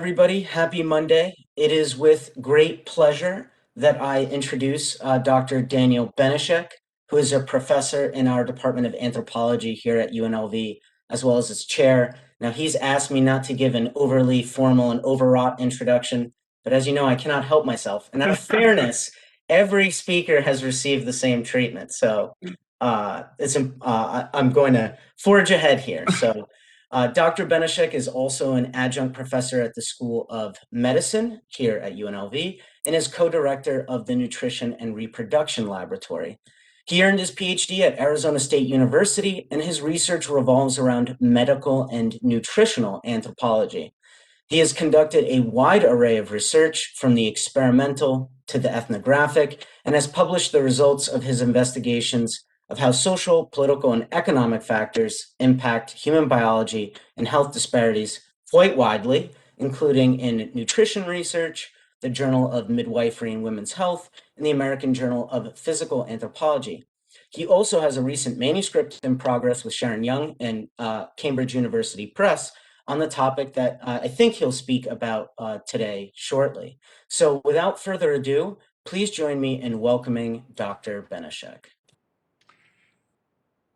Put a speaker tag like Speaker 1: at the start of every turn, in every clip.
Speaker 1: everybody. Happy Monday. It is with great pleasure that I introduce Dr. Daniel Benishek, who is a professor in our Department of Anthropology here at UNLV, as well as its chair. Now, he's asked me not to give an overly formal and overwrought introduction, but as you know, I cannot help myself. And out of fairness, every speaker has received the same treatment. So I'm going to forge ahead here. So Dr. Benishek is also an adjunct professor at the School of Medicine here at UNLV and is co-director of the Nutrition and Reproduction Laboratory. He earned his PhD at Arizona State University, and his research revolves around medical and nutritional anthropology. He has conducted a wide array of research, from the experimental to the ethnographic, and has published the results of his investigations of how social, political, and economic factors impact human biology and health disparities quite widely, including in nutrition research, the Journal of Midwifery and Women's Health, and the American Journal of Physical Anthropology. He also has a recent manuscript in progress with Sharon Young and Cambridge University Press on the topic that I think he'll speak about today shortly. So without further ado, please join me in welcoming Dr. Benishek.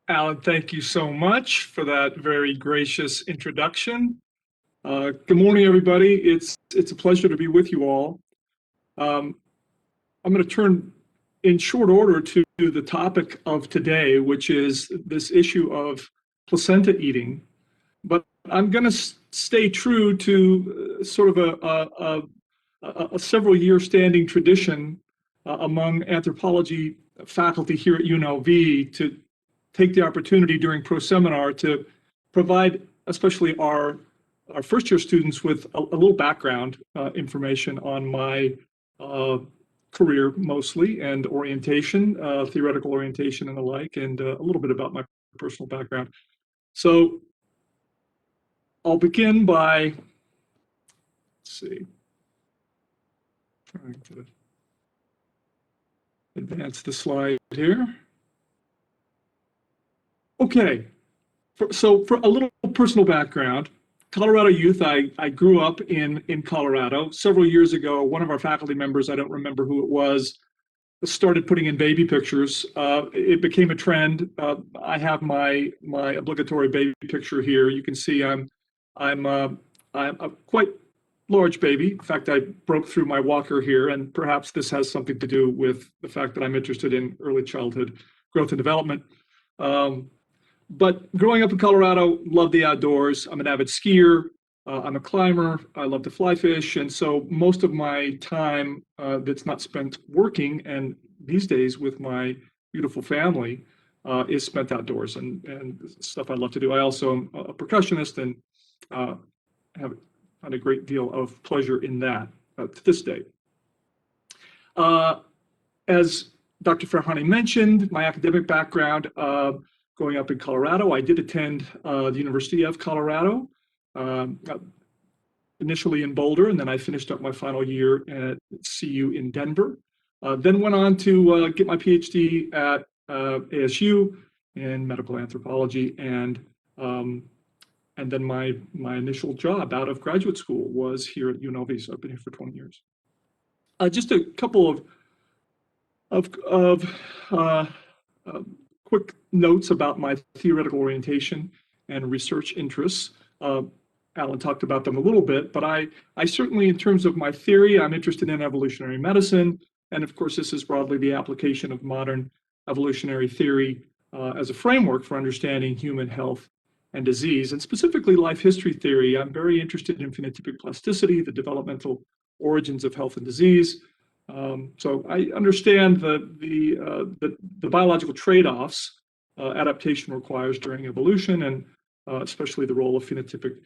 Speaker 2: Alan, thank you so much for that very gracious introduction. Good morning, everybody. It's a pleasure to be with you all. I'm going to turn in short order to the topic of today, which is this issue of placenta eating. But I'm going to stay true to sort of a several-year standing tradition among anthropology faculty here at UNLV to take the opportunity during ProSeminar to provide, especially our first-year students, with a little background information on my career mostly, and orientation, theoretical orientation and the like, and a little bit about my personal background. So I'll begin by, trying to advance the slide here. Okay, so for a little personal background, Colorado youth, I grew up in Colorado. Several years ago, one of our faculty members, I don't remember who it was, started putting in baby pictures. It became a trend. I have my obligatory baby picture here. You can see I'm a quite large baby. In fact, I broke through my walker here, and perhaps this has something to do with the fact that I'm interested in early childhood growth and development. But growing up in Colorado, love the outdoors. I'm an avid skier. I'm a climber. I love to fly fish. And so most of my time that's not spent working, and these days with my beautiful family, is spent outdoors and stuff I love to do. I also am a percussionist and have had a great deal of pleasure in that to this day. As Dr. Farhani mentioned, my academic background, growing up in Colorado, I did attend the University of Colorado, initially in Boulder, and then I finished up my final year at CU in Denver. Then went on to get my PhD at ASU in medical anthropology, and then my initial job out of graduate school was here at UNLV, so I've been here for 20 years. Just a couple of quick notes about my theoretical orientation and research interests. Alan talked about them a little bit, but I certainly, in terms of my theory, I'm interested in evolutionary medicine. And of course, this is broadly the application of modern evolutionary theory as a framework for understanding human health and disease, and specifically life history theory. I'm very interested in phenotypic plasticity, the developmental origins of health and disease. So I understand the biological trade-offs adaptation requires during evolution, and especially the role of phenotypic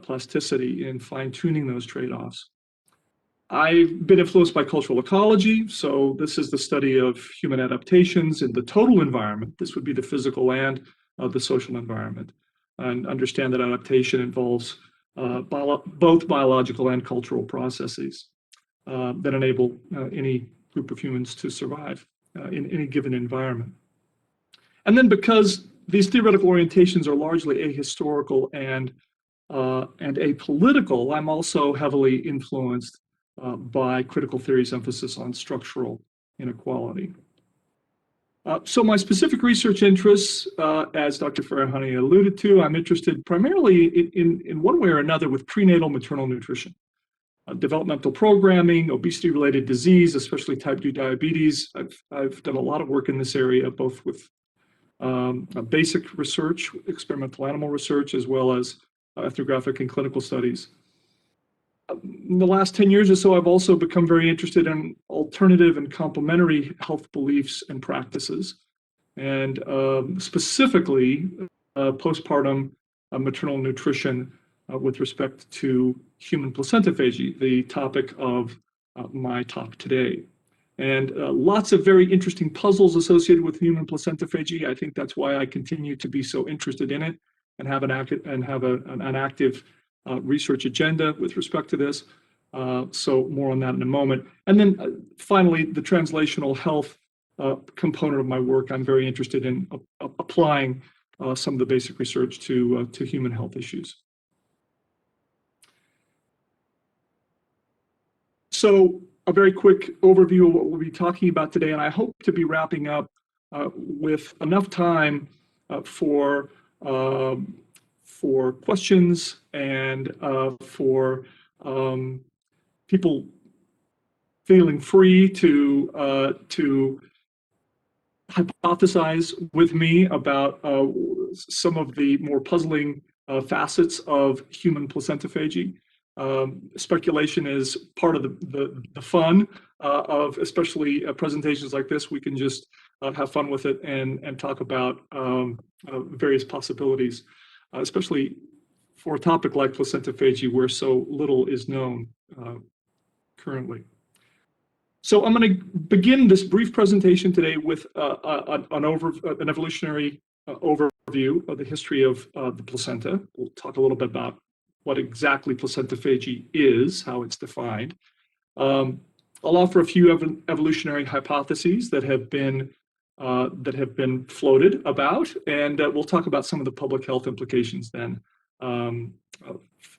Speaker 2: plasticity in fine-tuning those trade-offs. I've been influenced by cultural ecology, so this is the study of human adaptations in the total environment. This would be the physical and the social environment, and understand that adaptation involves both biological and cultural processes that enable any group of humans to survive in any given environment. And then, because these theoretical orientations are largely ahistorical and and apolitical, I'm also heavily influenced by critical theory's emphasis on structural inequality. So my specific research interests, as Dr. Farahani alluded to, I'm interested primarily in one way or another with prenatal maternal nutrition. Developmental programming, obesity-related disease, especially type 2 diabetes. I've done a lot of work in this area, both with basic research, experimental animal research, as well as ethnographic and clinical studies. In the last 10 years or so, I've also become very interested in alternative and complementary health beliefs and practices, and specifically postpartum maternal nutrition with respect to human placentophagy, the topic of my talk today. And lots of very interesting puzzles associated with human placentophagy. I think that's why I continue to be so interested in it and have an active research agenda with respect to this. So more on that in a moment. And then finally, the translational health component of my work. I'm very interested in applying some of the basic research to human health issues. So a very quick overview of what we'll be talking about today, and I hope to be wrapping up with enough time for questions and for people feeling free to hypothesize with me about some of the more puzzling facets of human placentophagy. Speculation is part of the fun of especially presentations like this. We can just have fun with it and talk about various possibilities, especially for a topic like placentophagy where so little is known currently. So I'm going to begin this brief presentation today with an evolutionary overview of the history of the placenta. We'll talk a little bit about what exactly placentophagy is, how it's defined. I'll offer a few evolutionary hypotheses that have been floated about, and we'll talk about some of the public health implications then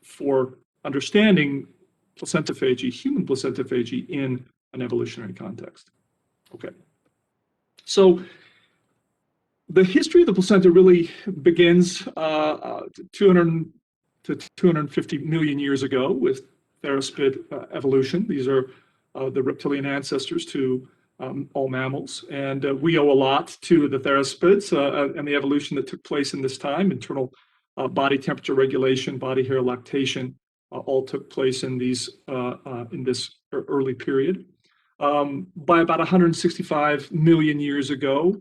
Speaker 2: for understanding placentophagy, human placentophagy in an evolutionary context. Okay. So the history of the placenta really begins 200 to 250 million years ago with theraspid evolution. These are the reptilian ancestors to all mammals. And we owe a lot to the theraspids and the evolution that took place in this time. Internal body temperature regulation, body hair lactation, all took place in this early period. By about 165 million years ago,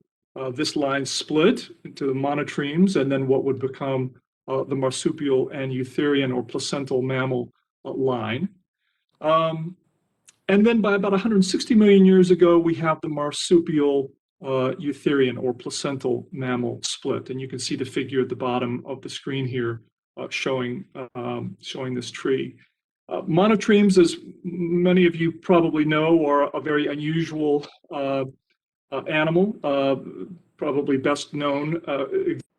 Speaker 2: this line split into the monotremes and then what would become the marsupial and eutherian or placental mammal line. And then by about 160 million years ago, we have the marsupial eutherian or placental mammal split. And you can see the figure at the bottom of the screen here showing this tree. Monotremes, as many of you probably know, are a very unusual animal. Probably best known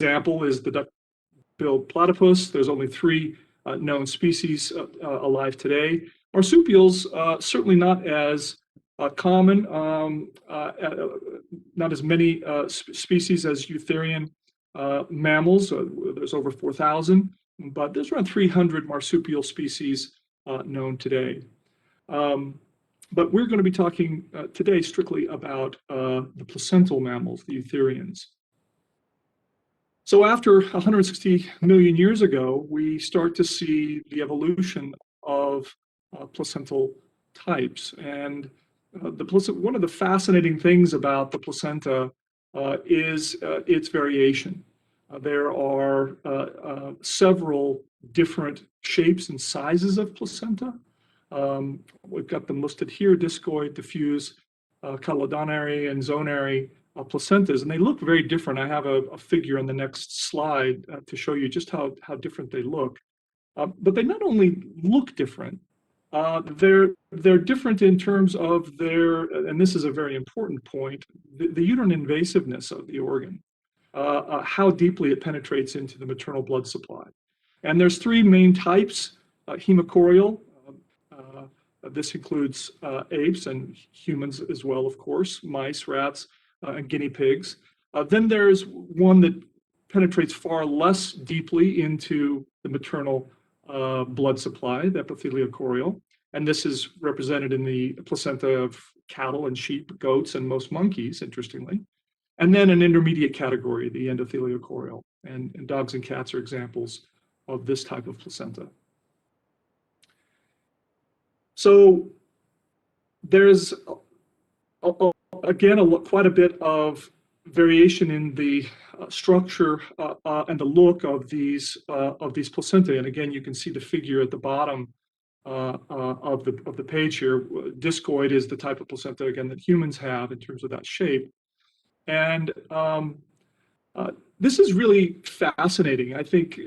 Speaker 2: example is the duck-billed platypus. There's only 3 known species alive today. Marsupials, certainly not as common, not as many species as eutherian mammals. There's over 4,000, but there's around 300 marsupial species known today. But we're going to be talking today strictly about the placental mammals, the eutherians. So after 160 million years ago, we start to see the evolution of placental types. And one of the fascinating things about the placenta is its variation. There are several different shapes and sizes of placenta. We've got them listed here: discoid, diffuse, cotyledonary, and zonary placentas, and they look very different. I have a figure on the next slide to show you just how different they look. But they not only look different, they're different in terms of their, and this is a very important point, the uterine invasiveness of the organ, how deeply it penetrates into the maternal blood supply. And there's three main types: hemocorial. This includes apes and humans as well, of course, mice, rats, and guinea pigs. Then there's one that penetrates far less deeply into the maternal blood supply, the epitheliocorial. And this is represented in the placenta of cattle and sheep, goats, and most monkeys, interestingly. And then an intermediate category, the endotheliocorial. And dogs and cats are examples of this type of placenta. So there's, again, quite a bit of variation in the structure and the look of these placenta. And again, you can see the figure at the bottom of the page here. Discoid is the type of placenta, again, that humans have in terms of that shape. And this is really fascinating, I think,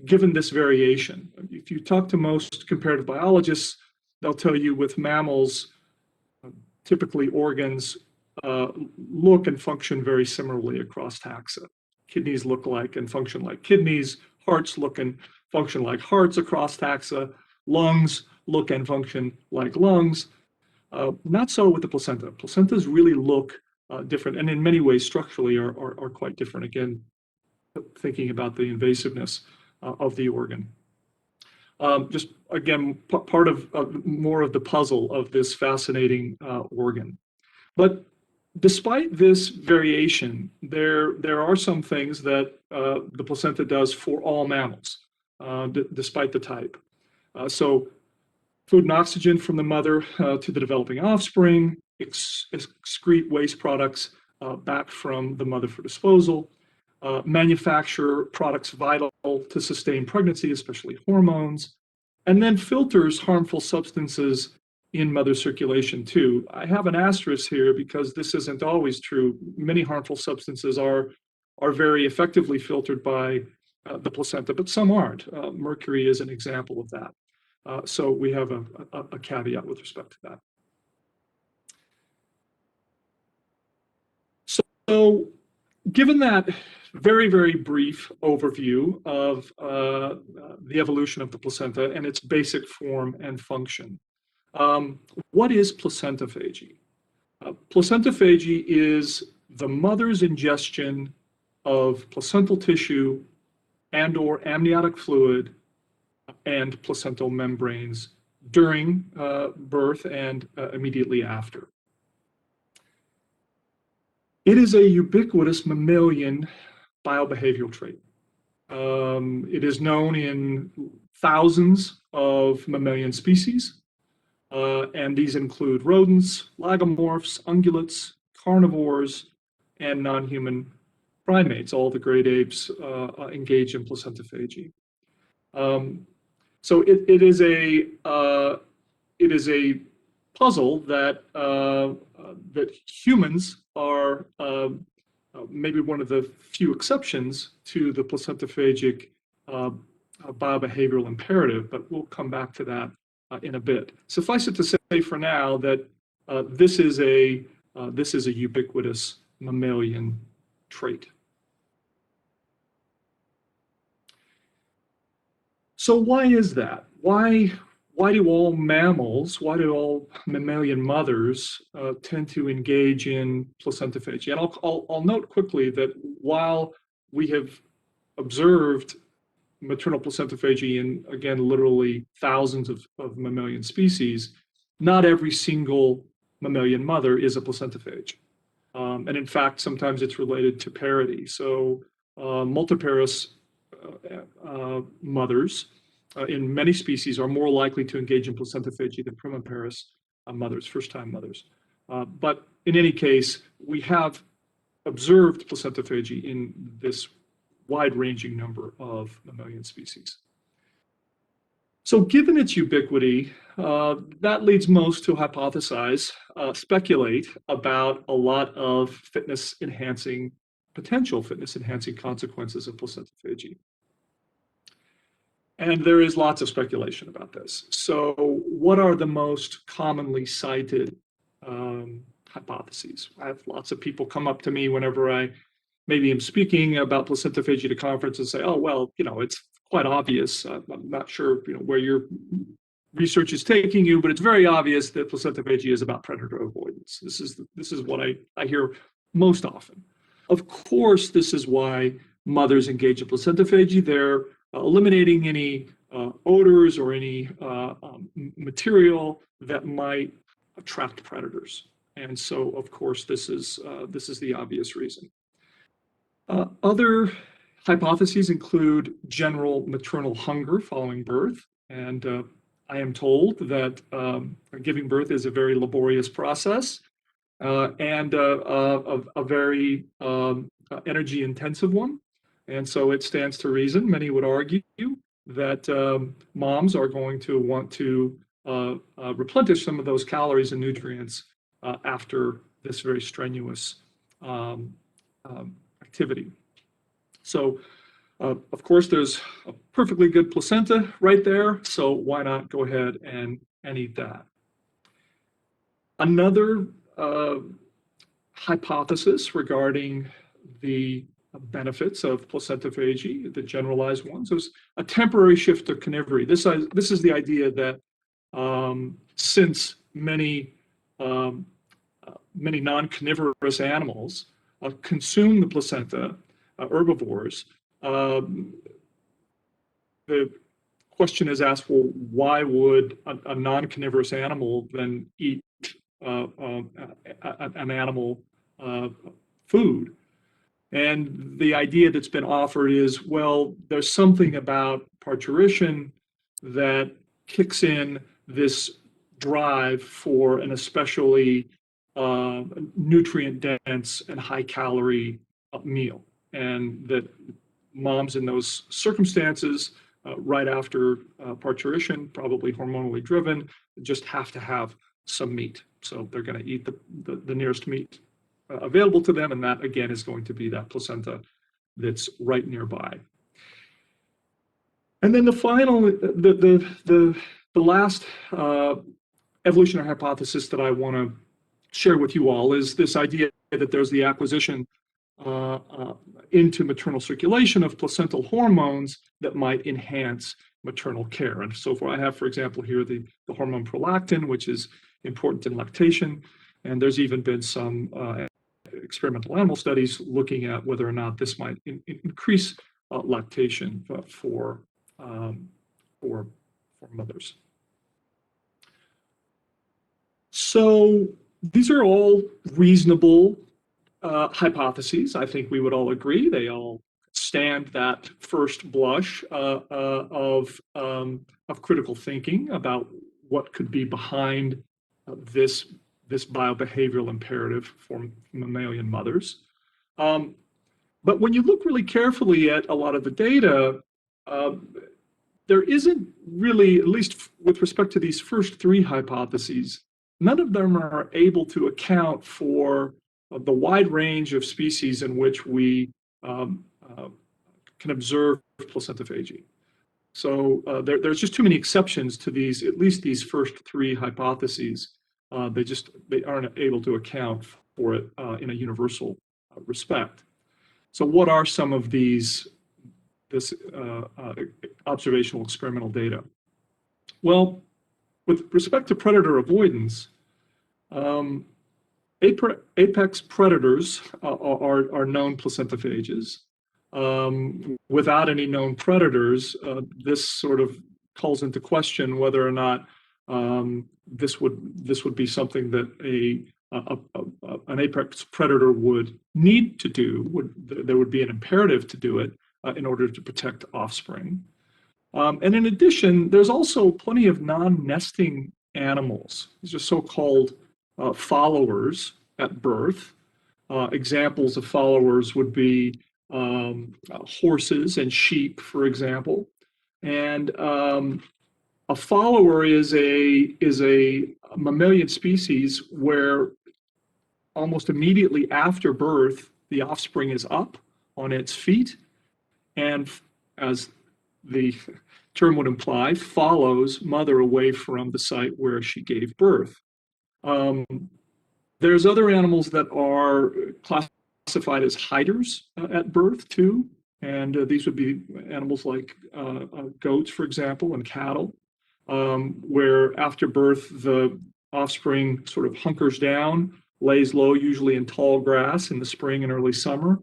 Speaker 2: given this variation. If you talk to most comparative biologists, they'll tell you with mammals, typically organs look and function very similarly across taxa. Kidneys look like and function like kidneys, hearts look and function like hearts across taxa, lungs look and function like lungs. Not so with the placenta. Placentas really look different, and in many ways structurally are quite different, again, thinking about the invasiveness of the organ. Just again, part of more of the puzzle of this fascinating organ. But despite this variation, there are some things that the placenta does for all mammals, despite the type. So food and oxygen from the mother to the developing offspring, excrete waste products back from the mother for disposal, manufacture products vital to sustain pregnancy, especially hormones, and then filters harmful substances in mother circulation too. I have an asterisk here because this isn't always true. Many harmful substances are very effectively filtered by the placenta, but some aren't. Mercury is an example of that. So we have a caveat with respect to that. So given that very, very brief overview of the evolution of the placenta and its basic form and function, what is placentophagy? Placentophagy is the mother's ingestion of placental tissue and/or amniotic fluid and placental membranes during birth and immediately after. It is a ubiquitous mammalian biobehavioral trait. It is known in thousands of mammalian species, and these include rodents, lagomorphs, ungulates, carnivores, and non-human primates. All the great apes engage in placentophagy. So it is a puzzle that that humans are maybe one of the few exceptions to the placentophagic biobehavioral imperative, but we'll come back to that in a bit. Suffice it to say for now that this is a ubiquitous mammalian trait. So why is that? Why do all mammals, why do all mammalian mothers tend to engage in placentophagy? And I'll note quickly that while we have observed maternal placentophagy in, again, literally thousands of mammalian species, not every single mammalian mother is a placentophage. And in fact, sometimes it's related to parity. So multiparous mothers in many species are more likely to engage in placentophagy than primiparous mothers, first-time mothers. But in any case, we have observed placentophagy in this wide-ranging number of mammalian species. So given its ubiquity, that leads most to hypothesize, speculate about a lot of potential fitness-enhancing consequences of placentophagy. And there is lots of speculation about this. So what are the most commonly cited hypotheses? I have lots of people come up to me whenever I maybe am speaking about placentophagy at a conference and say, oh, well, you know, it's of quite obvious. I'm not sure where your research is taking you, but it's very obvious that placentophagy is about predator avoidance. This is what I hear most often. Of course, this is why mothers engage in placentophagy. They're eliminating any odors or any material that might attract predators. And so, of course, this is the obvious reason. Other hypotheses include general maternal hunger following birth. And I am told that giving birth is a very laborious process and a very energy intensive one. And so it stands to reason, many would argue, that moms are going to want to replenish some of those calories and nutrients after this very strenuous activity. So, of course, there's a perfectly good placenta right there, so why not go ahead and eat that? Another hypothesis regarding the benefits of placentophagy, the generalized ones, is a temporary shift to carnivory. This is the idea that since many non-carnivorous animals consume the placenta, herbivores, the question is asked, well, why would a non-carnivorous animal then eat an animal food? And the idea that's been offered is, well, there's something about parturition that kicks in this drive for an especially nutrient-dense and high-calorie meal. And that moms in those circumstances, right after parturition, probably hormonally driven, just have to have some meat. So they're going to eat the nearest meat available to them, and that again is going to be that placenta that's right nearby. And then the last evolutionary hypothesis that I want to share with you all is this idea that there's the acquisition into maternal circulation of placental hormones that might enhance maternal care. And so far, I have, for example, here the hormone prolactin, which is important in lactation. And there's even been some experimental animal studies looking at whether or not this might increase lactation for mothers. So these are all reasonable hypotheses. I think we would all agree they all stand that first blush of critical thinking about what could be behind this biobehavioral imperative for mammalian mothers. But when you look really carefully at a lot of the data, there isn't really, at least with respect to these first three hypotheses, none of them are able to account for the wide range of species in which we can observe placentophagy. So there's just too many exceptions to these, at least these first three hypotheses. They aren't able to account for it in a universal respect. So what are some of this observational experimental data? Well, with respect to predator avoidance, apex predators are known placentophages. Without any known predators, this sort of calls into question whether or not this would be something that an apex predator would need to do. There would be an imperative to do it in order to protect offspring. And in addition, there's also plenty of non-nesting animals. These are so-called followers at birth. Examples of followers would be horses and sheep, for example. And a follower is a mammalian species where almost immediately after birth, the offspring is up on its feet and, as the term would imply, follows mother away from the site where she gave birth. There's other animals that are classified as hiders at birth too. And these would be animals like goats, for example, and cattle, where after birth, the offspring sort of hunkers down, lays low, usually in tall grass in the spring and early summer,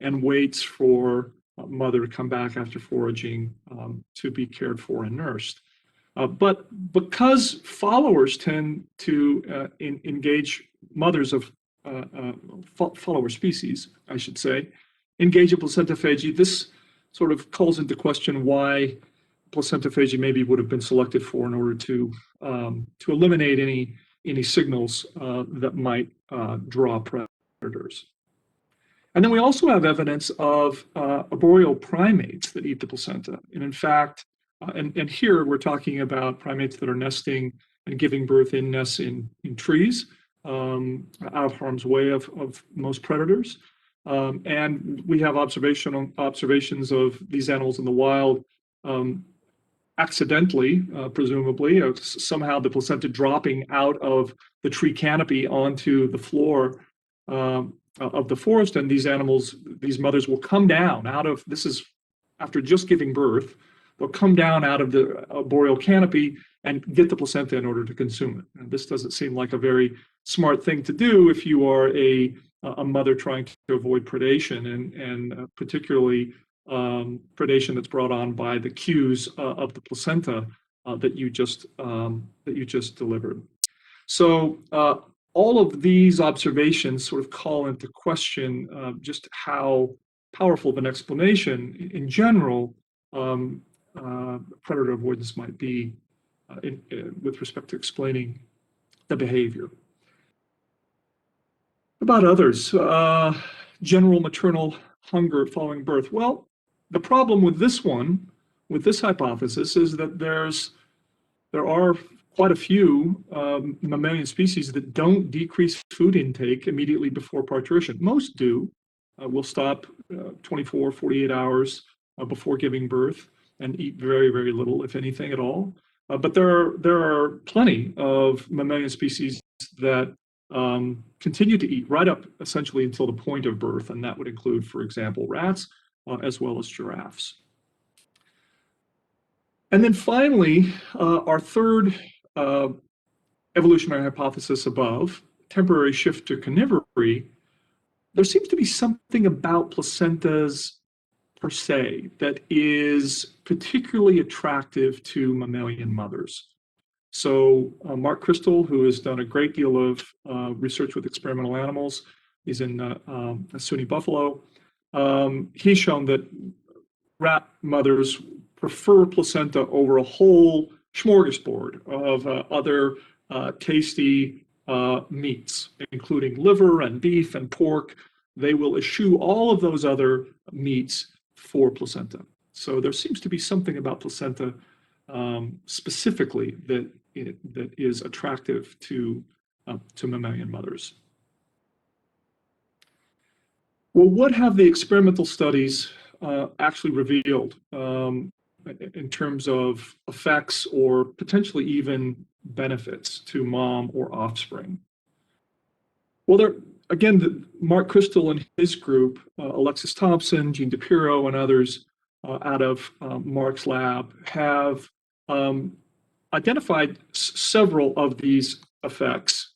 Speaker 2: and waits for mother to come back after foraging to be cared for and nursed. But because followers tend to engage mothers of follower species, I should say, engage in placentophagy, this sort of calls into question why placentophagy maybe would have been selected for in order to eliminate any signals that might draw predators. And then we also have evidence of arboreal primates that eat the placenta. And in fact, and here we're talking about primates that are nesting and giving birth in nests in trees, out of harm's way of most predators. And we have observations of these animals in the wild accidentally, presumably, somehow the placenta dropping out of the tree canopy onto the floor of the forest, and these animals, these mothers will come down out of, this is after just giving birth, they'll come down out of the arboreal canopy and get the placenta in order to consume it. And this doesn't seem like a very smart thing to do if you are a mother trying to avoid predation, and particularly predation that's brought on by the cues of the placenta that you just delivered. So all of these observations sort of call into question just how powerful of an explanation in general predator avoidance might be with respect to explaining the behavior. About others, general maternal hunger following birth. Well, the problem with this one, with this hypothesis, is that there are quite a few mammalian species that don't decrease food intake immediately before parturition. Most do. Will stop 24, 48 hours before giving birth and eat very, very little, if anything at all. But there are plenty of mammalian species that continue to eat right up essentially until the point of birth, and that would include, for example, rats as well as giraffes. And then finally, our third evolutionary hypothesis above, temporary shift to carnivory, there seems to be something about placentas per se that is particularly attractive to mammalian mothers. So Mark Crystal, who has done a great deal of research with experimental animals, he's in SUNY Buffalo, he's shown that rat mothers prefer placenta over a whole smorgasbord of other tasty meats, including liver and beef and pork. They will eschew all of those other meats for placenta. So there seems to be something about placenta specifically that is attractive to mammalian mothers. Well, what have the experimental studies actually revealed in terms of effects or potentially even benefits to mom or offspring? Well, again, Mark Crystal and his group, Alexis Thompson, Jean DePiro, and others out of Mark's lab have identified several of these effects.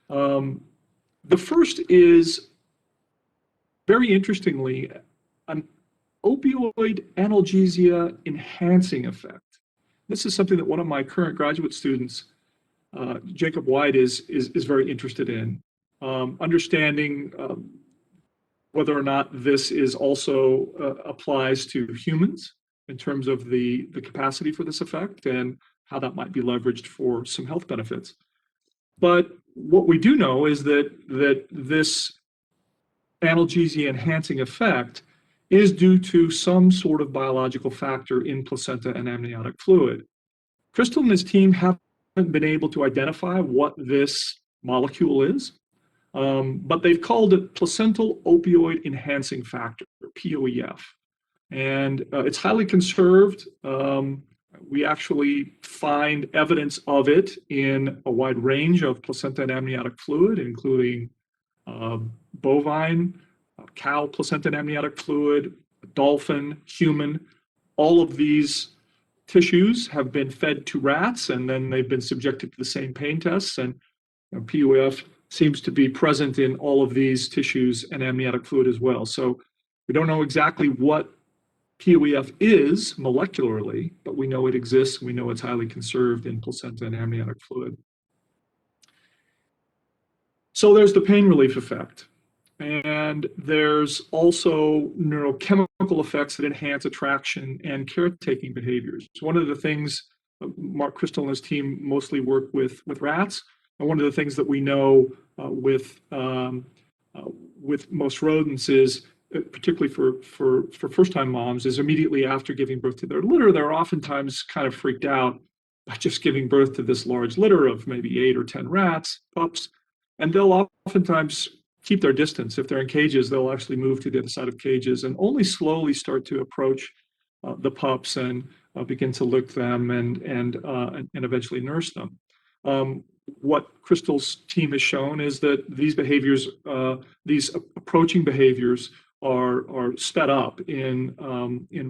Speaker 2: The first is, very interestingly, an opioid analgesia enhancing effect. This is something that one of my current graduate students, Jacob White, is very interested in, understanding whether or not this is also applies to humans in terms of the capacity for this effect and how that might be leveraged for some health benefits. But what we do know is that this analgesia enhancing effect is due to some sort of biological factor in placenta and amniotic fluid. Crystal and his team haven't been able to identify what this molecule is, but they've called it placental opioid enhancing factor, POEF. And it's highly conserved. We actually find evidence of it in a wide range of placenta and amniotic fluid, including bovine, cow placenta and amniotic fluid, dolphin, human, all of these tissues have been fed to rats, and then they've been subjected to the same pain tests. And PUF seems to be present in all of these tissues and amniotic fluid as well. So we don't know exactly what PUEF is molecularly, but we know it exists. We know it's highly conserved in placenta and amniotic fluid. So there's the pain relief effect. And there's also neurochemical effects that enhance attraction and caretaking behaviors. One of the things Mark Crystal and his team mostly work with rats, and one of the things that we know with most rodents is, particularly for first-time moms, is immediately after giving birth to their litter, they're oftentimes kind of freaked out by just giving birth to this large litter of maybe 8 or 10 rats, pups, and they'll oftentimes keep their distance. If they're in cages, they'll actually move to the other side of cages and only slowly start to approach the pups and begin to lick them and eventually nurse them. What Crystal's team has shown is that these behaviors, these approaching behaviors, are sped up in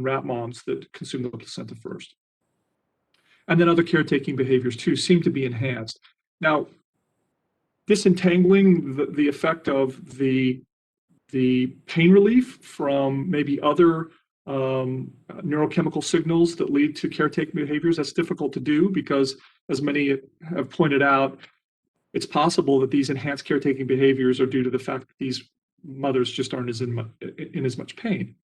Speaker 2: rat moms that consume the placenta first. And then other caretaking behaviors too seem to be enhanced. Now, disentangling the effect of the pain relief from maybe other neurochemical signals that lead to caretaking behaviors, that's difficult to do because, as many have pointed out, it's possible that these enhanced caretaking behaviors are due to the fact that these mothers just aren't in as much pain.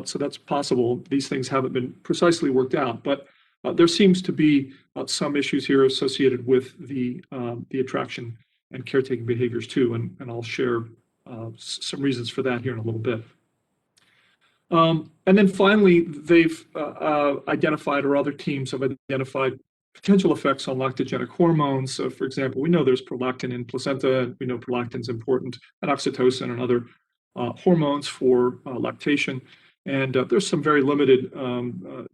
Speaker 2: So that's possible. These things haven't been precisely worked out, but there seems to be some issues here associated with the attraction and caretaking behaviors too, and I'll share some reasons for that here in a little bit. And then finally, they've identified, or other teams have identified, potential effects on lactogenic hormones. So, for example, we know there's prolactin in placenta. We know prolactin is important, and oxytocin and other hormones for lactation. And there's some very limited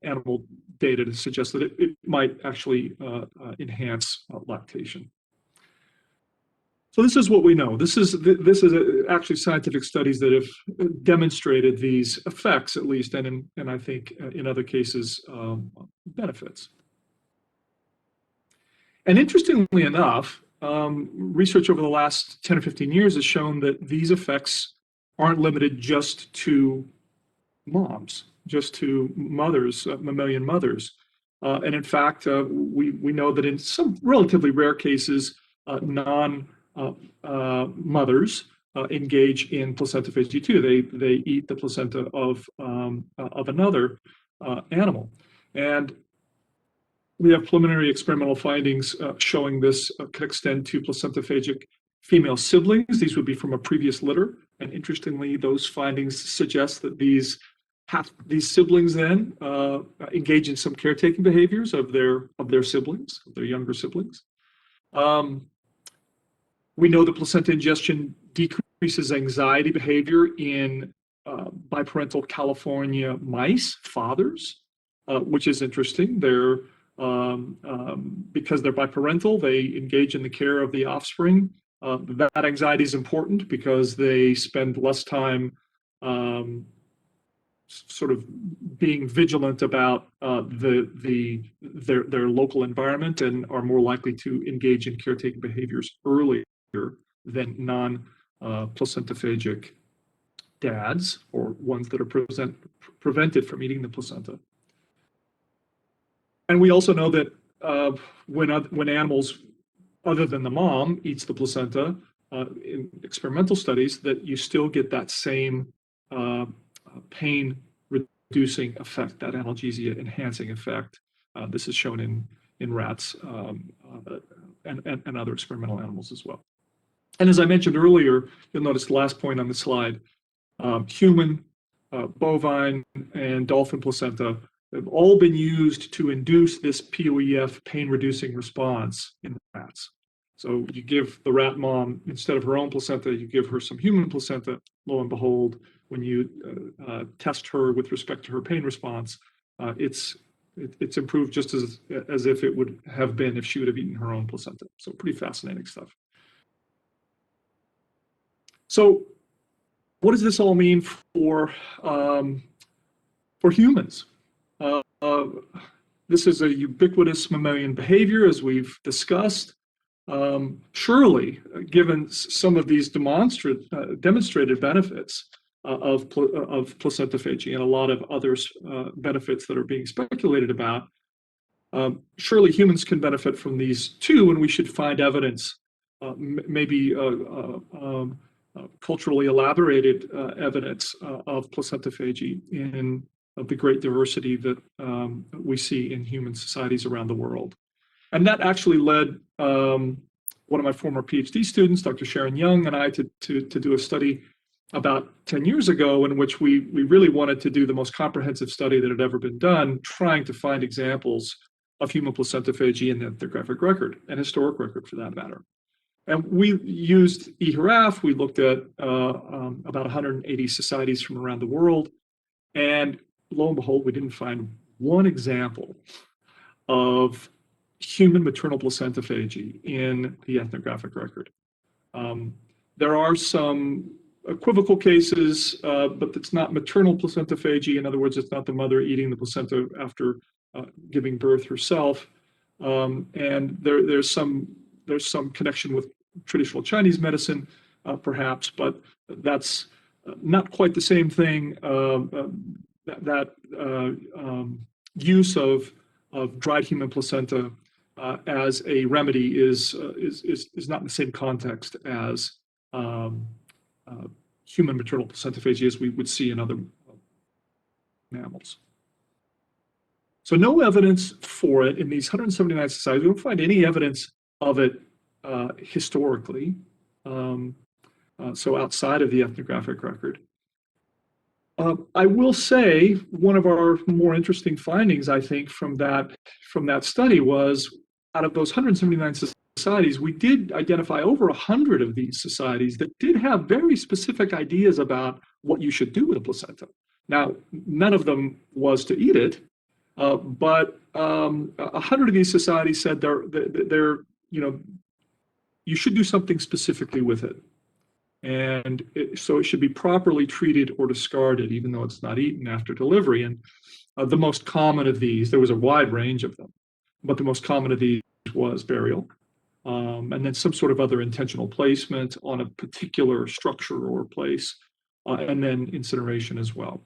Speaker 2: animal data to suggest that it might actually enhance lactation. So this is what we know. This is actually scientific studies that have demonstrated these effects, at least, and I think in other cases benefits. And interestingly enough, research over the last 10 or 15 years has shown that these effects aren't limited just to moms, just to mothers, mammalian mothers. And in fact, we know that in some relatively rare cases, mothers engage in placentophagy too. They eat the placenta of another animal, and we have preliminary experimental findings showing this can extend to placentophagic female siblings. These would be from a previous litter, and interestingly, those findings suggest that these siblings then engage in some caretaking behaviors of their siblings, of their younger siblings. We know that placenta ingestion decreases anxiety behavior in biparental California mice, fathers, which is interesting. They're because they're biparental, they engage in the care of the offspring. That anxiety is important because they spend less time sort of being vigilant about their local environment and are more likely to engage in caretaking behaviors earlier than non-placentophagic dads, or ones that are prevented from eating the placenta. And we also know that when animals other than the mom eats the placenta, in experimental studies, that you still get that same pain reducing effect, that analgesia enhancing effect. This is shown in rats and other experimental animals as well. And as I mentioned earlier, you'll notice the last point on the slide, human, bovine, and dolphin placenta have all been used to induce this PUEF pain-reducing response in rats. So you give the rat mom, instead of her own placenta, you give her some human placenta. Lo and behold, when you test her with respect to her pain response, it's improved just as if it would have been if she would have eaten her own placenta. So pretty fascinating stuff. So what does this all mean for for humans. This is a ubiquitous mammalian behavior, as we've discussed. Surely, given some of these demonstrated benefits of placentophagy and a lot of other benefits that are being speculated about, surely humans can benefit from these too, and we should find evidence, maybe culturally elaborated evidence of placentophagy in the great diversity that we see in human societies around the world. And that actually led one of my former PhD students, Dr. Sharon Young, and I to do a study about 10 years ago in which we really wanted to do the most comprehensive study that had ever been done, trying to find examples of human placentophagy in the ethnographic record, and historic record for that matter. And we used eHRAF. We looked at about 180 societies from around the world. And lo and behold, we didn't find one example of human maternal placentophagy in the ethnographic record. There are some equivocal cases, but it's not maternal placentophagy. In other words, it's not the mother eating the placenta after giving birth herself. And there's some connection with traditional Chinese medicine, perhaps, but that's not quite the same thing. That use of dried human placenta as a remedy is not in the same context as human maternal placentophagy as we would see in other mammals. So no evidence for it in these 179 societies. We don't find any evidence of it historically, so outside of the ethnographic record. I will say one of our more interesting findings, I think, from that study was out of those 179 societies, we did identify over 100 of these societies that did have very specific ideas about what you should do with a placenta. Now, none of them was to eat it, but 100 of these societies said you should do something specifically with it. And so it should be properly treated or discarded, even though it's not eaten after delivery. And the most common of these, there was a wide range of them, but the most common of these was burial, and then some sort of other intentional placement on a particular structure or place, and then incineration as well.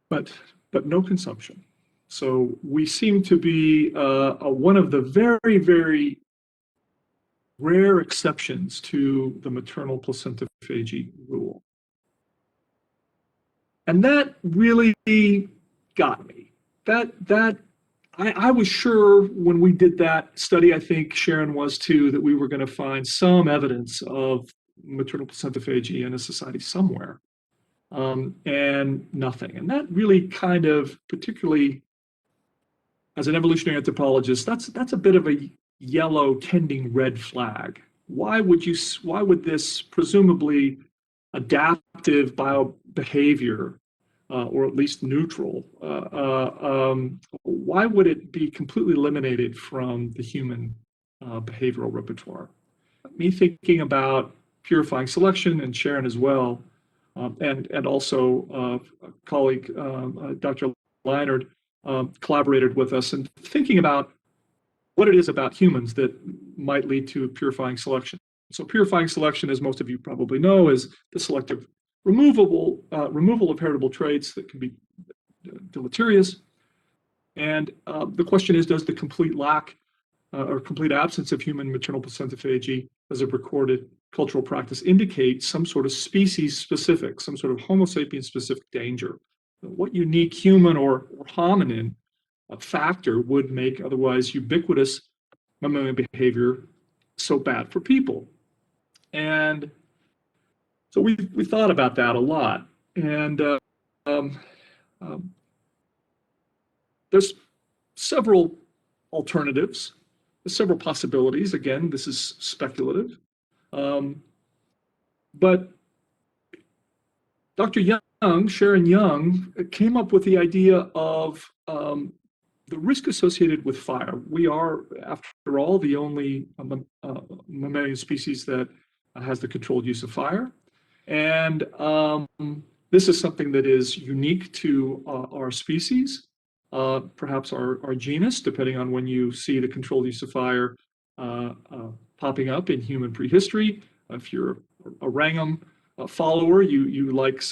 Speaker 2: But no consumption. So we seem to be one of the very, very rare exceptions to the maternal placentophagy rule. And that really got me. I was sure when we did that study, I think Sharon was too, that we were going to find some evidence of maternal placentophagy in a society somewhere, and nothing. And that really kind of, particularly as an evolutionary anthropologist, that's a bit of a yellow tending red flag. Why would this presumably adaptive biobehavior, or at least neutral, why would it be completely eliminated from the human behavioral repertoire? Me thinking about purifying selection, and Sharon as well, and also a colleague, Dr. Leinard, collaborated with us, and thinking about what it is about humans that might lead to purifying selection. So purifying selection, as most of you probably know, is the selective removal of heritable traits that can be deleterious. And the question is, does the complete lack or complete absence of human maternal placentophagy as a recorded cultural practice indicate some sort of species-specific, some sort of Homo sapiens-specific danger? What unique human or hominin factor would make otherwise ubiquitous mammalian behavior so bad for people? And so we thought about that a lot. And there's several alternatives, several possibilities. Again, this is speculative. But Dr. Young, Sharon Young, came up with the idea of the risk associated with fire. We are, after all, the only mammalian species that has the controlled use of fire. And This is something that is unique to our species, perhaps our genus, depending on when you see the controlled use of fire popping up in human prehistory. If you're a Wrangham follower, you like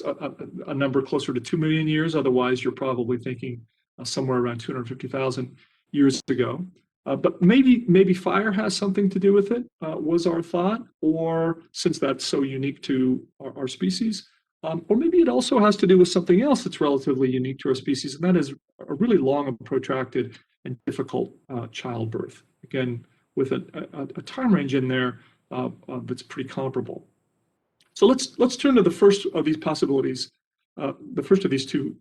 Speaker 2: a number closer to 2 million years. Otherwise, you're probably thinking somewhere around 250,000 years ago. But maybe fire has something to do with it, was our thought, or since that's so unique to our species, or maybe it also has to do with something else that's relatively unique to our species, and that is a really long and protracted and difficult childbirth. Again, with a time range in there that's pretty comparable. So let's turn to the first of these possibilities, the first of these two,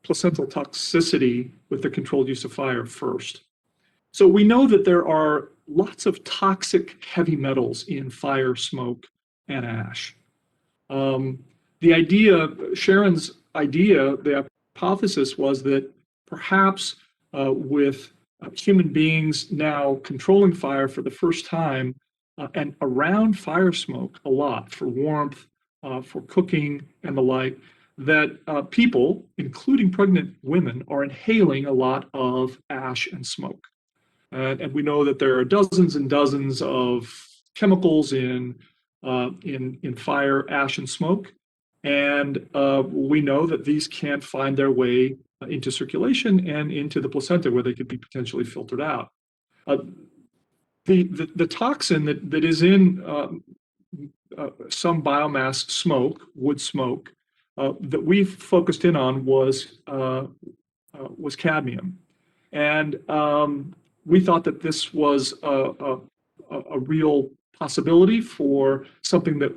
Speaker 2: placental toxicity with the controlled use of fire first. So we know that there are lots of toxic heavy metals in fire, smoke, and ash. The idea, Sharon's idea, the hypothesis was that perhaps with human beings now controlling fire for the first time and around fire smoke a lot for warmth, for cooking and the like, that people, including pregnant women, are inhaling a lot of ash and smoke. And we know that there are dozens and dozens of chemicals in fire, ash, and smoke. And we know that these can't find their way into circulation and into the placenta where they could be potentially filtered out. The toxin that is in some biomass smoke, wood smoke, that we focused in on was cadmium. And we thought that this was a real possibility for something that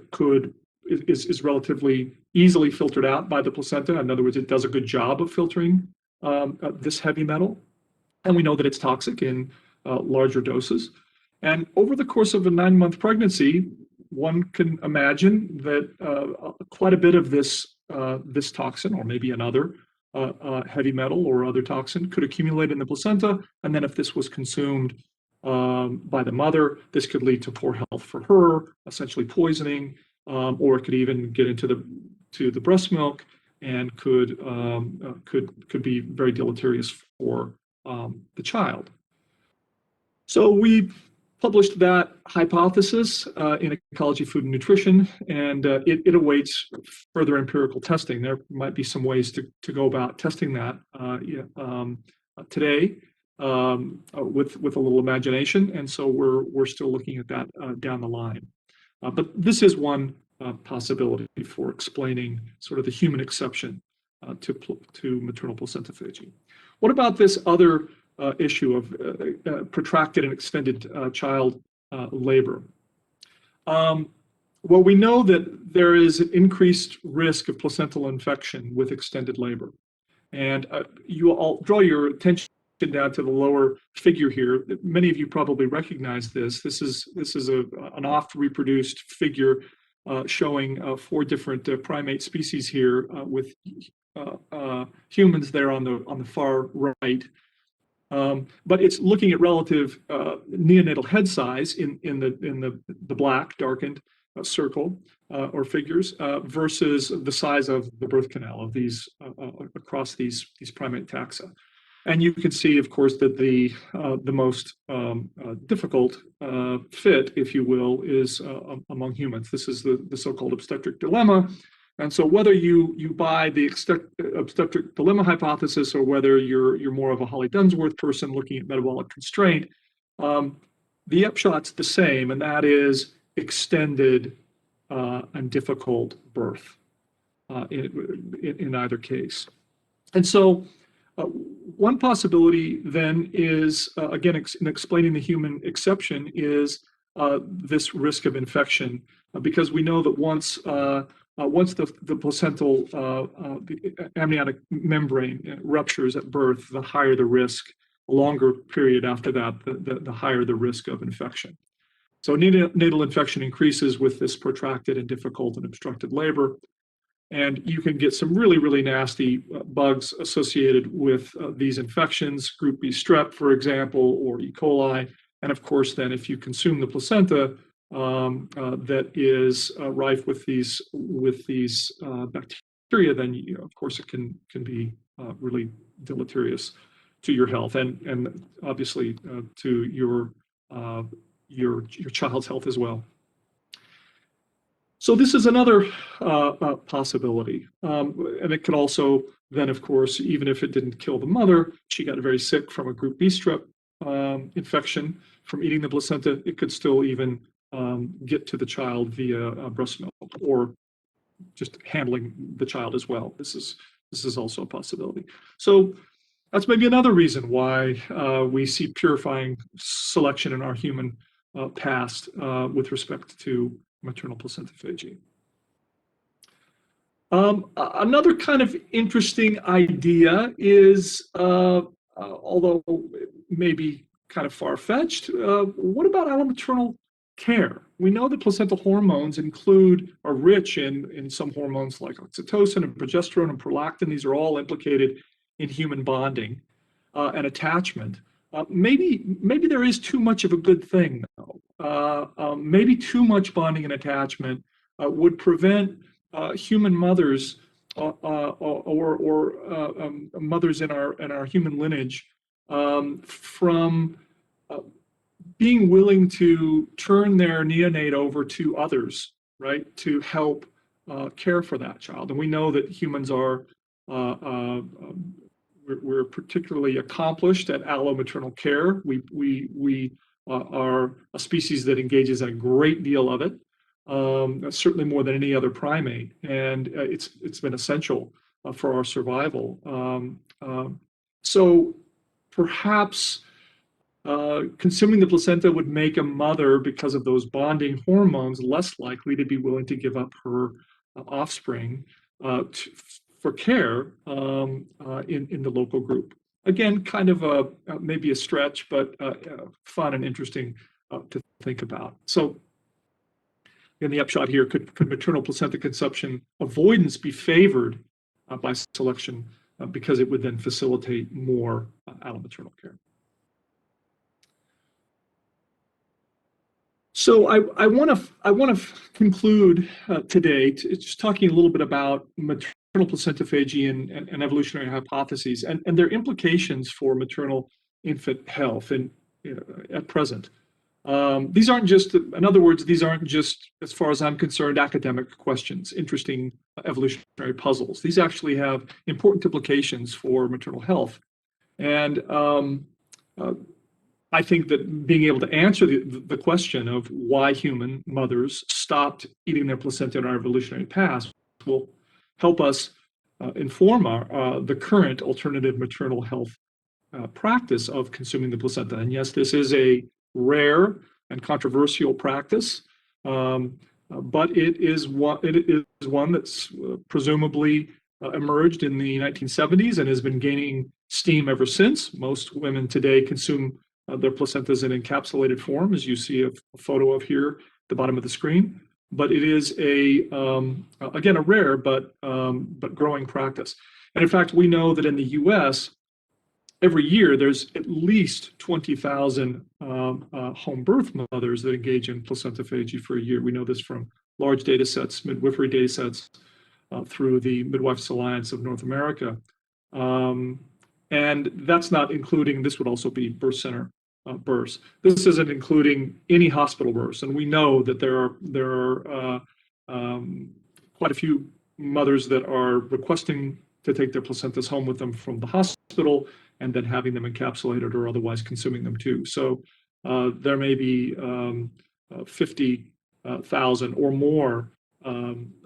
Speaker 2: is relatively easily filtered out by the placenta. In other words, it does a good job of filtering this heavy metal. And we know that it's toxic in larger doses. And over the course of a 9-month pregnancy, one can imagine that quite a bit of this toxin, or maybe another heavy metal or other toxin, could accumulate in the placenta. And then if this was consumed by the mother, this could lead to poor health for her, essentially poisoning, or it could even get into the breast milk and could be very deleterious for the child. So we published that hypothesis in Ecology, Food, and Nutrition, and it awaits further empirical testing. There might be some ways to go about testing that today with a little imagination, and so we're still looking at that down the line. But this is one possibility for explaining sort of the human exception to maternal placentophagy. What about this other issue of protracted and extended child labor? Well, we know that there is an increased risk of placental infection with extended labor. And I'll draw your attention down to the lower figure here. Many of you probably recognize this. This is an oft-reproduced figure showing 4 different primate species here with humans there on the far right. But it's looking at relative neonatal head size in the black darkened circle or figures versus the size of the birth canal of these across these primate taxa. And you can see, of course, that the most difficult fit, if you will, is among humans. This is the so-called obstetric dilemma. And so whether you buy the obstetric dilemma hypothesis or whether you're more of a Holly Dunsworth person looking at metabolic constraint, the upshot's the same, and that is extended and difficult birth in either case. And so one possibility then is, again, in explaining the human exception, is this risk of infection, because we know that once the placental the amniotic membrane ruptures at birth, the higher the risk. A longer period after that, the higher the risk of infection. So neonatal infection increases with this protracted and difficult and obstructed labor. And you can get some really, really nasty bugs associated with these infections, Group B strep, for example, or E. coli. And of course, then if you consume the placenta, that is rife with these bacteria, then of course it can be really deleterious to your health and obviously to your child's health as well. So this is another possibility, and it could also then, of course, even if it didn't kill the mother, she got very sick from a group B strep infection from eating the placenta, it could still even get to the child via breast milk or just handling the child as well. This is also a possibility. So that's maybe another reason why we see purifying selection in our human past with respect to maternal placentophagy. Another kind of interesting idea is, although maybe kind of far-fetched, what about allomaternal care? We know that placental hormones are rich in some hormones like oxytocin and progesterone and prolactin. These are all implicated in human bonding and attachment. Maybe there is too much of a good thing, though. Maybe too much bonding and attachment would prevent human mothers or mothers in our human lineage from being willing to turn their neonate over to others, right, to help care for that child. And we know that humans are we're particularly accomplished at allomaternal care. We are a species that engages in a great deal of it, certainly more than any other primate, and it's been essential for our survival. So perhaps consuming the placenta would make a mother, because of those bonding hormones, less likely to be willing to give up her offspring for care in the local group. Again, kind of maybe a stretch, but fun and interesting to think about. So in the upshot here, could maternal placenta consumption avoidance be favored by selection because it would then facilitate more allomaternal care? So I want to conclude today just talking a little bit about maternal placentophagy and evolutionary hypotheses and their implications for maternal infant health and at present. These aren't just, in other words, these aren't just, as far as I'm concerned, academic questions, interesting evolutionary puzzles. These actually have important implications for maternal health. And I think that being able to answer the question of why human mothers stopped eating their placenta in our evolutionary past will help us inform the current alternative maternal health practice of consuming the placenta. And yes, this is a rare and controversial practice, but it is one that's presumably emerged in the 1970s and has been gaining steam ever since. Most women today consume their placentas in encapsulated form, as you see a photo of here at the bottom of the screen. But it is again a rare but growing practice. And in fact, we know that in the U.S. every year there's at least 20,000 home birth mothers that engage in placentophagy for a year. We know this from large data sets, midwifery data sets through the Midwives Alliance of North America. And that's not including, this would also be birth center births. This isn't including any hospital births. And we know that there are quite a few mothers that are requesting to take their placentas home with them from the hospital and then having them encapsulated or otherwise consuming them too. So there may be 50,000 or more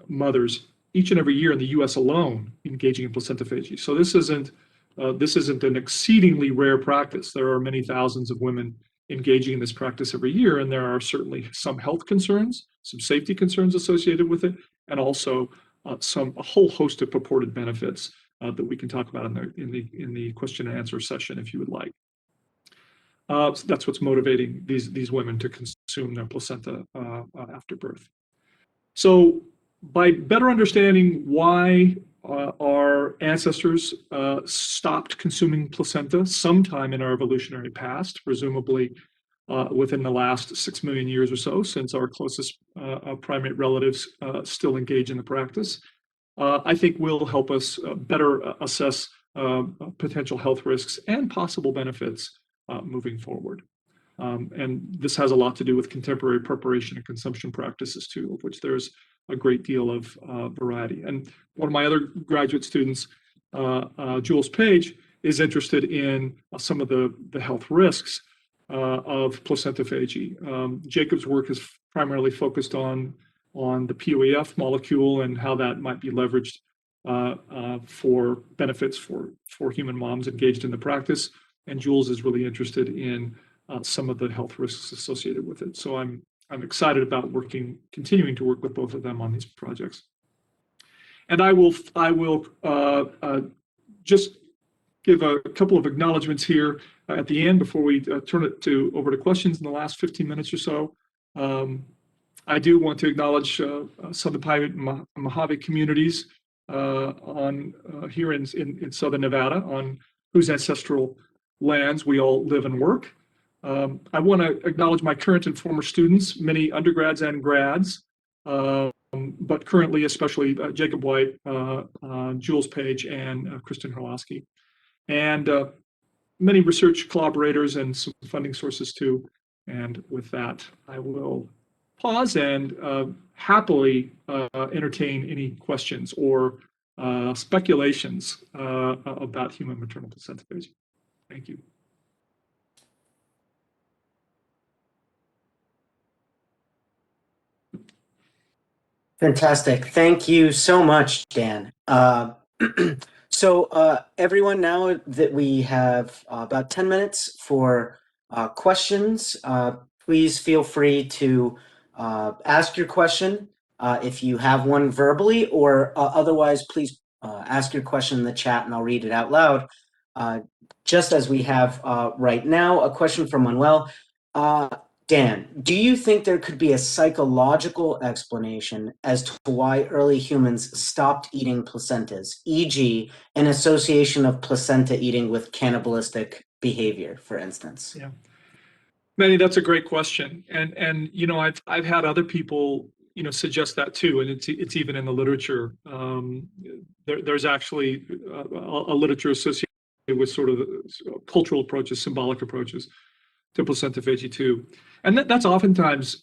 Speaker 2: mothers each and every year in the U.S. alone engaging in placentophagy. So this isn't an exceedingly rare practice. There are many thousands of women engaging in this practice every year, and there are certainly some health concerns, some safety concerns associated with it, and also a whole host of purported benefits that we can talk about in the question and answer session if you would like. So that's what's motivating these women to consume their placenta after birth. So by better understanding why our ancestors stopped consuming placenta sometime in our evolutionary past, presumably within the last 6 million years or so, since our closest primate relatives still engage in the practice, I think will help us better assess potential health risks and possible benefits moving forward. And this has a lot to do with contemporary preparation and consumption practices too, of which there's a great deal of variety. And one of my other graduate students, Jules Page, is interested in some of the health risks of placentophagy. Jacob's work is primarily focused on the POEF molecule and how that might be leveraged for benefits for human moms engaged in the practice. And Jules is really interested in some of the health risks associated with it. So I'm excited about continuing to work with both of them on these projects. And I will just give a couple of acknowledgements here at the end before we turn it over to questions in the last 15 minutes or so. I do want to acknowledge some of the private Mojave communities here in Southern Nevada, on whose ancestral lands we all live and work. I want to acknowledge my current and former students, many undergrads and grads, but currently especially Jacob White, Jules Page, and Kristen Hrolowski, and many research collaborators and some funding sources too. And with that, I will pause and happily entertain any questions or speculations about human maternal placentophagy. Thank you.
Speaker 1: Fantastic. Thank you so much, Dan. So everyone, now that we have about 10 minutes for questions, please feel free to ask your question if you have one verbally, or otherwise, please ask your question in the chat and I'll read it out loud. Just as we have right now, a question from Manuel. Dan, do you think there could be a psychological explanation as to why early humans stopped eating placentas, e.g., an association of placenta eating with cannibalistic behavior, for instance?
Speaker 2: Yeah, Manny, that's a great question, and you know, I've had other people suggest that too, and it's even in the literature. There's actually a literature associated with sort of cultural approaches, symbolic approaches to placentophagy too. And that's oftentimes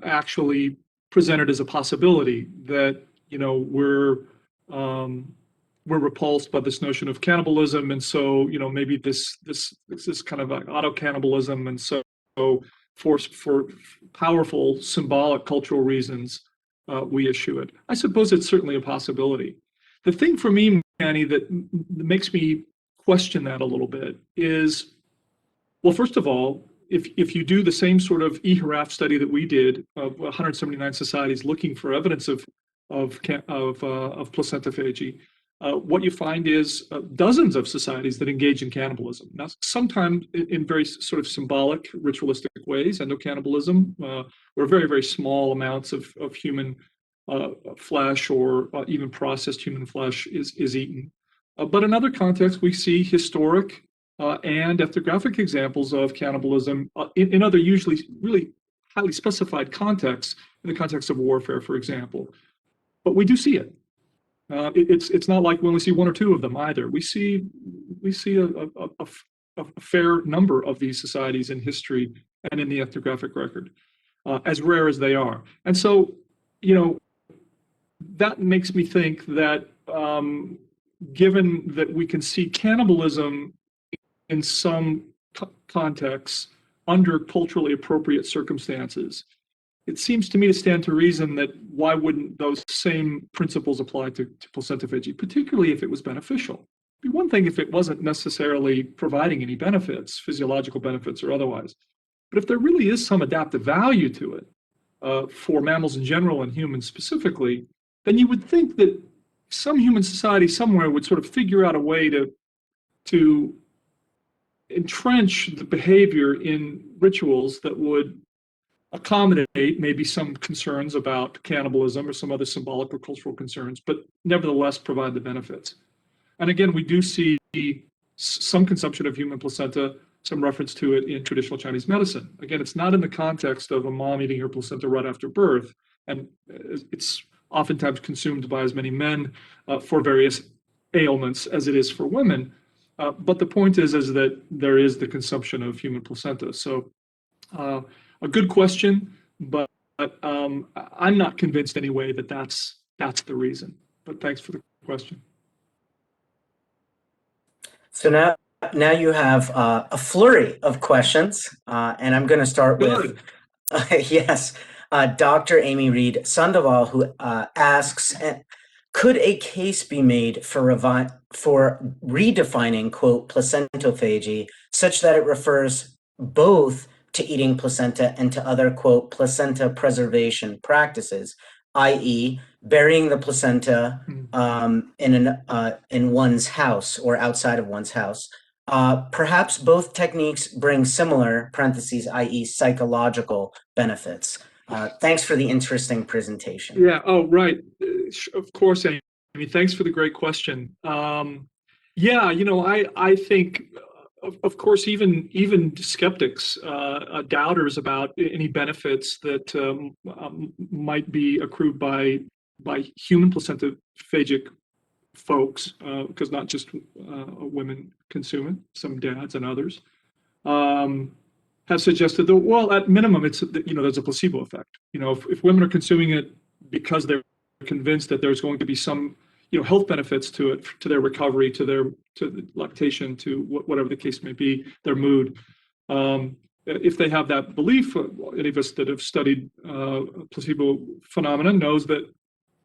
Speaker 2: actually presented as a possibility that, we're repulsed by this notion of cannibalism. And so, maybe this kind of like auto cannibalism. And so for powerful symbolic cultural reasons, we issue it. I suppose it's certainly a possibility. The thing for me, Manny, that makes me question that a little bit is, well, first of all, if you do the same sort of EHRAF study that we did of 179 societies looking for evidence of placentophagy, what you find is dozens of societies that engage in cannibalism. Now, sometimes in very sort of symbolic, ritualistic ways, endocannibalism, where very, very small amounts of human flesh or even processed human flesh is eaten. But in other contexts, we see historic and ethnographic examples of cannibalism in other usually really highly specified contexts, in the context of warfare, for example. But we do see it. It's not like we only see one or two of them either. We see a fair number of these societies in history and in the ethnographic record, as rare as they are. And so, that makes me think that given that we can see cannibalism in some contexts under culturally appropriate circumstances, it seems to me to stand to reason that why wouldn't those same principles apply to placentophagy, particularly if it was beneficial? It'd be one thing if it wasn't necessarily providing any benefits, physiological benefits or otherwise. But if there really is some adaptive value to it for mammals in general and humans specifically, then you would think that some human society somewhere would sort of figure out a way to entrench the behavior in rituals that would accommodate maybe some concerns about cannibalism or some other symbolic or cultural concerns, but nevertheless provide the benefits. And again, we do see some consumption of human placenta, some reference to it in traditional Chinese medicine. Again, it's not in the context of a mom eating her placenta right after birth, and it's oftentimes consumed by as many men for various ailments as it is for women. But the point is that there is the consumption of human placenta. So a good question, but I'm not convinced anyway that that's the reason. But thanks for the question.
Speaker 1: So now you have a flurry of questions, and I'm going to start with yes, Dr. Amy Reed Sandoval, who asks, could a case be made for redefining, quote, placentophagy such that it refers both to eating placenta and to other, quote, placenta preservation practices, i.e., burying the placenta in one's house or outside of one's house? Perhaps both techniques bring similar, parentheses, i.e. psychological benefits. Thanks for the interesting presentation.
Speaker 2: Yeah, oh, right. Of course, Amy. Thanks for the great question. Yeah, I think, of course, even skeptics, doubters about any benefits that might be accrued by human placentophagic folks, because not just women consume it, some dads and others, have suggested that, well, at minimum, it's, there's a placebo effect. If women are consuming it because they're convinced that there's going to be some, health benefits to it, to their recovery, to the lactation, to whatever the case may be, their mood. If they have that belief, any of us that have studied placebo phenomena knows that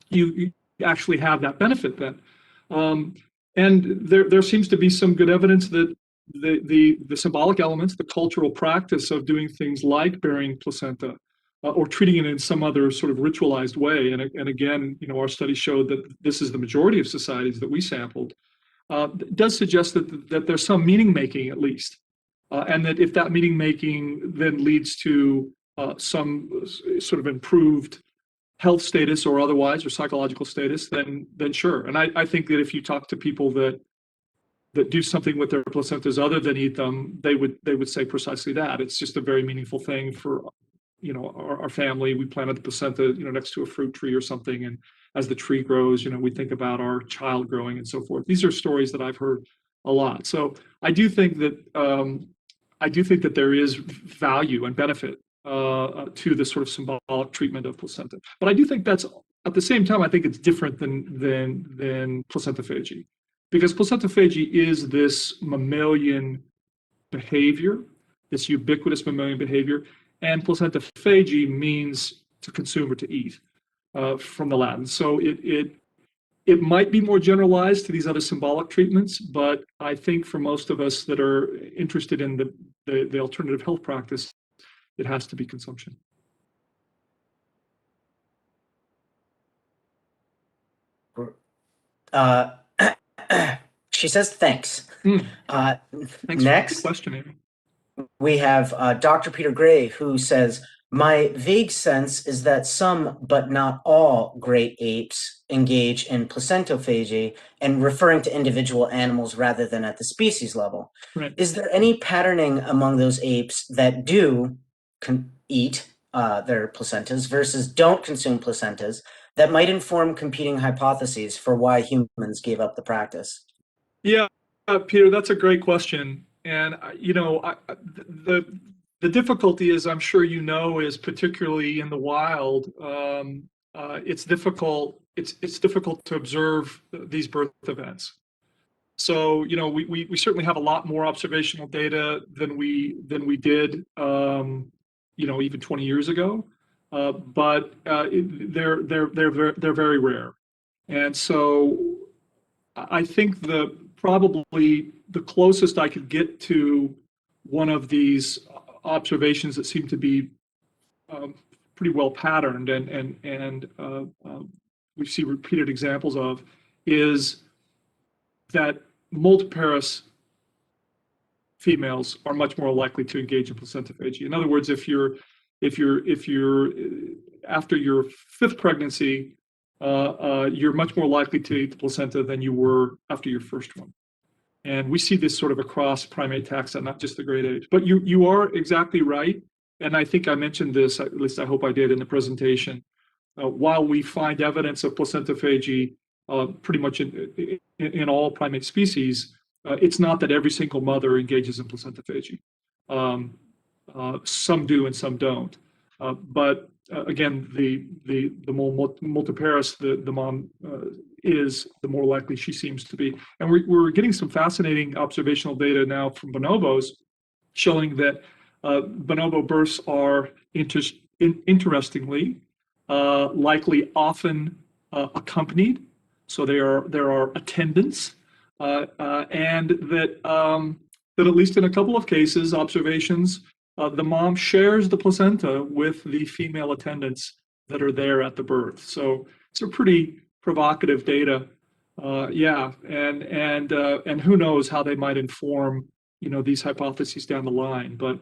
Speaker 2: you actually have that benefit then. And there seems to be some good evidence that the symbolic elements, the cultural practice of doing things like burying placenta or treating it in some other sort of ritualized way, and again, our studies showed that this is the majority of societies that we sampled, does suggest that there's some meaning making at least, and that if that meaning making then leads to some sort of improved health status or otherwise, or psychological status, then sure. And I think that if you talk to people that do something with their placentas other than eat them, they would say precisely that. It's just a very meaningful thing for our family. We planted the placenta next to a fruit tree or something, and as the tree grows, we think about our child growing and so forth. These are stories that I've heard a lot. So I do think that there is value and benefit to this sort of symbolic treatment of placenta. But I do think that's, at the same time, I think it's different than placentophagy, because placentophagy is this mammalian behavior, this ubiquitous mammalian behavior, and placentaphagy means to consume or to eat from the Latin. So it might be more generalized to these other symbolic treatments, but I think for most of us that are interested in the alternative health practice, it has to be consumption.
Speaker 1: She says thanks.
Speaker 2: Thanks
Speaker 1: next,
Speaker 2: for the question, Amy.
Speaker 1: We have Dr. Peter Gray, who says, my vague sense is that some, but not all, great apes engage in placentophagy, and referring to individual animals rather than at the species level.
Speaker 2: Right.
Speaker 1: Is there any patterning among those apes that do eat their placentas versus don't consume placentas that might inform competing hypotheses for why humans gave up the practice?
Speaker 2: Yeah, Peter, that's a great question. And the difficulty is, I'm sure is particularly in the wild. It's difficult. It's difficult to observe these birth events. So we certainly have a lot more observational data than we did even 20 years ago. But they're very rare, and so I think probably the closest I could get to one of these observations that seem to be pretty well patterned and we see repeated examples of is that multiparous females are much more likely to engage in placentophagy. In other words, if you're after your fifth pregnancy, you're much more likely to eat the placenta than you were after your first one. And we see this sort of across primate taxa, not just the great apes. But you are exactly right. And I think I mentioned this, at least I hope I did in the presentation, while we find evidence of placentophagy pretty much in all primate species, it's not that every single mother engages in placentophagy. Some do and some don't. But again, the more multiparous the mom is, the more likely she seems to be. And we're getting some fascinating observational data now from bonobos showing that bonobo births are interestingly likely often accompanied. So there are attendants, and that at least in a couple of cases, observations, the mom shares the placenta with the female attendants that are there at the birth. So it's a pretty provocative data. Yeah, and who knows how they might inform, these hypotheses down the line. But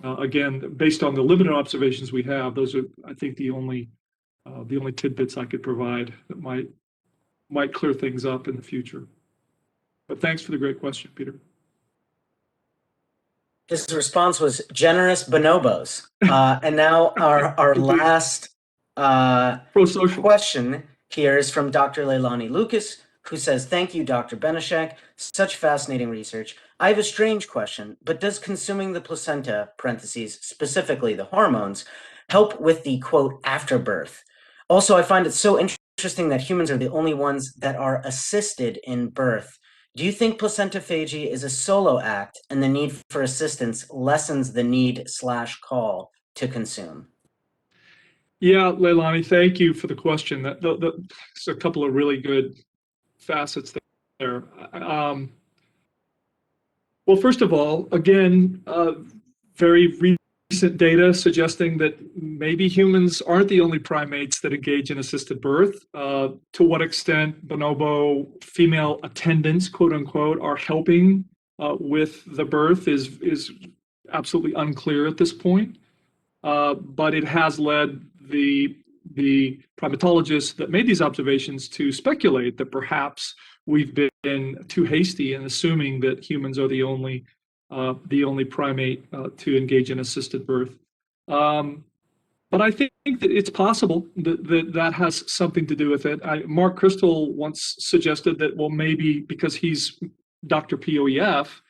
Speaker 2: again, based on the limited observations we have, those are, I think, the only tidbits I could provide that might clear things up in the future. But thanks for the great question, Peter.
Speaker 1: His response was generous bonobos. And now our last question here is from Dr. Leilani Lucas, who says, "Thank you, Dr. Beneshek. Such fascinating research. I have a strange question, but does consuming the placenta, parentheses, specifically the hormones, help with the, quote, afterbirth? Also, I find it so interesting that humans are the only ones that are assisted in birth. Do you think placentophagy is a solo act and the need for assistance lessens the need/call to consume?"
Speaker 2: Yeah, Leilani, thank you for the question. That's a couple of really good facets there. Well, first of all, again, very recent data suggesting that maybe humans aren't the only primates that engage in assisted birth. To what extent bonobo female attendants, quote unquote, are helping with the birth is absolutely unclear at this point. But it has led the primatologists that made these observations to speculate that perhaps we've been too hasty in assuming that humans are the only primate to engage in assisted birth. But I think that it's possible that has something to do with it. Mark Crystal once suggested that, well, maybe because he's Dr. POEF,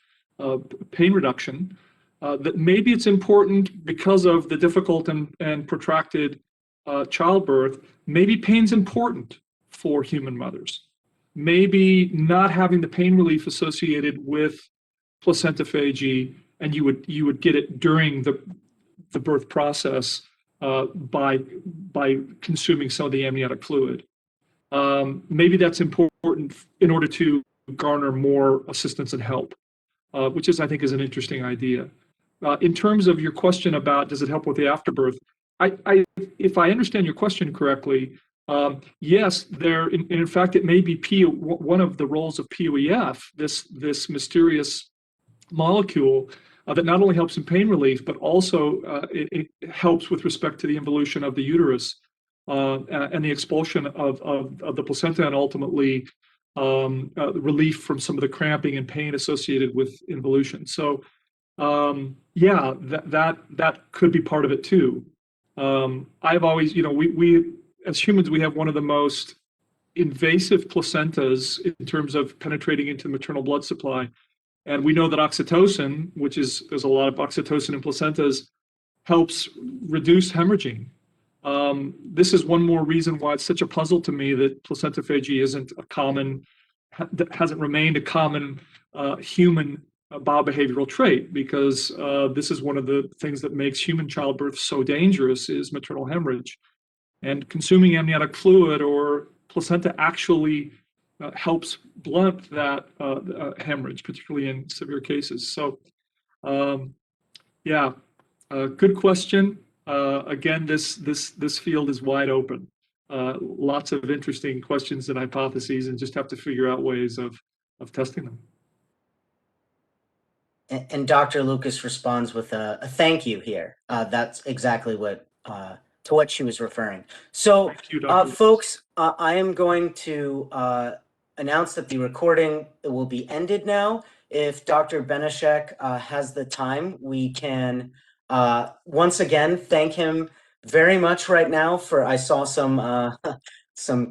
Speaker 2: pain reduction, that maybe it's important because of the difficult and protracted childbirth, maybe pain's important for human mothers. Maybe not having the pain relief associated with placentophagy, and you would get it during the birth process by consuming some of the amniotic fluid. Maybe that's important in order to garner more assistance and help, which I think is an interesting idea. In terms of your question about does it help with the afterbirth, if I understand your question correctly, yes, in fact, it may be one of the roles of POEF, this mysterious molecule that not only helps in pain relief, but also it helps with respect to the involution of the uterus and the expulsion of the placenta, and ultimately relief from some of the cramping and pain associated with involution. So yeah, that could be part of it too. I've always, we as humans, we have one of the most invasive placentas in terms of penetrating into the maternal blood supply. And we know that oxytocin, there's a lot of oxytocin in placentas, helps reduce hemorrhaging. This is one more reason why it's such a puzzle to me that placentophagy hasn't remained a common human biobehavioral trait, because this is one of the things that makes human childbirth so dangerous is maternal hemorrhage. And consuming amniotic fluid or placenta actually helps blunt that hemorrhage, particularly in severe cases. So yeah, good question. Again, this field is wide open. Lots of interesting questions and hypotheses, and just have to figure out ways of testing them.
Speaker 1: And Dr. Lucas responds with a thank you here. That's exactly to what she was referring. So, folks, I am going to announce that the recording will be ended now. If Dr. Beneshek has the time, we can once again thank him Very much right now. I saw some some